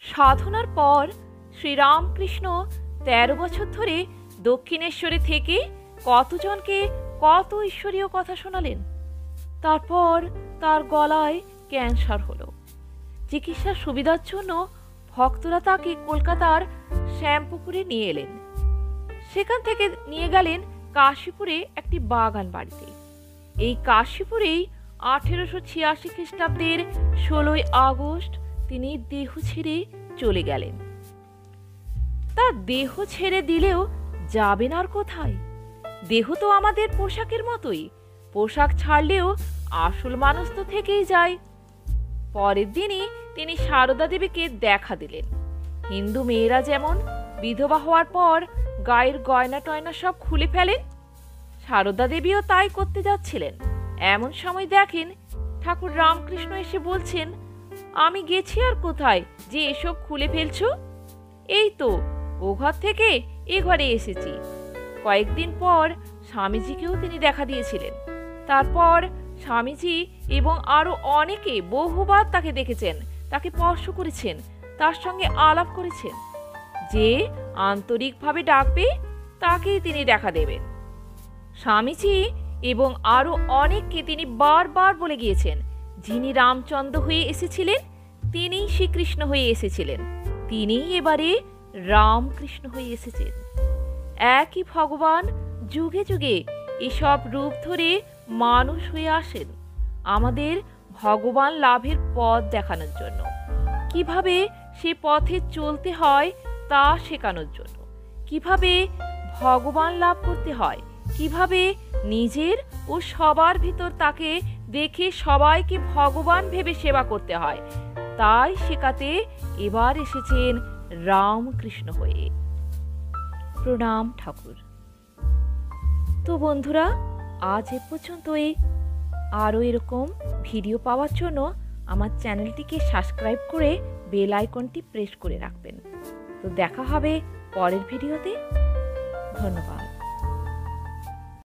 সাধনার পর শ্রীরামকৃষ্ণ ১৩ বছর ধরে দক্ষিণেশ্বরে থেকে কতজনকে কত ঈশ্বরীয় কথা শোনালেন। তারপর তার গলায় ক্যান্সার হলো। চিকিৎসার সুবিধার জন্য ভক্তরা তাকে কলকাতার শ্যামপুকুরে নিয়ে এলেন। সেখান থেকে নিয়ে গেলেন কাশীপুরে একটি বাগান বাড়িতে। এই কাশীপুরেই 1886 খ্রিস্টাব্দের 16ই আগস্ট তিনি দেহ ছেড়ে চলে গেলেন। তার দেহ ছেড়ে দিলেও যাবেন আর কোথায়? দেহ তো আমাদের পোশাকের মতোই, পোশাক ছাড়লেও আসল মানুষ তো থেকেই যায়। পরের দিনই তিনি সারদা দেবীকে দেখা দিলেন। হিন্দু মেয়েরা যেমন বিধবা হওয়ার পর গায়ের গয়না টয়না সব খুলে ফেলেন, সারদা দেবীও তাই করতে যাচ্ছিলেন। এমন সময় দেখেন ঠাকুর রামকৃষ্ণ এসে বলছেন, আমি গেছি আর কোথায় যে এসব খুলে ফেলছো? এই তো ও ঘর থেকে এ ঘরে এসেছি। কয়েকদিন পর স্বামীজিকেও তিনি দেখা দিয়েছিলেন। তারপর স্বামীজি এবং আরো অনেকে বহুবার তাকে দেখেছেন, তাকে স্পর্শ করেছেন, তার সঙ্গে আলাপ করেছেন। যে আন্তরিকভাবে ডাকবে তাকেই তিনি দেখা দেবেন। স্বামীজি এবং আরো অনেককে তিনি বারবার বলে গিয়েছেন, যিনি রামচন্দ্র হয়ে এসেছিলেন তিনিই শ্রীকৃষ্ণ হয়ে এসেছিলেন, তিনিই এবারে রামকৃষ্ণ হয়ে এসেছেন। একই ভগবান যুগে যুগে এসব রূপ ধরে মানুষ হয়ে আসেন আমাদের ভগবান লাভের পথ দেখানোর জন্য, কিভাবে সে পথে চলতে হয় তা শেখানোর জন্য, কিভাবে ভগবান লাভ করতে হয়, কিভাবে নিজের ও সবার ভিতর তাকে দেখে সবাইকে ভগবান ভেবে সেবা করতে হয়, তাই শেখাতে এবার এসেছেন রামকৃষ্ণ হয়ে। প্রণাম ঠাকুর। তো বন্ধুরা, আজ এ পর্যন্তই। আরও এরকম ভিডিও পাওয়ার জন্য আমার চ্যানেলটিকে সাবস্ক্রাইব করে বেল আইকনটি প্রেস করে রাখবেন। তো দেখা হবে পরের ভিডিওতে। ধন্যবাদ।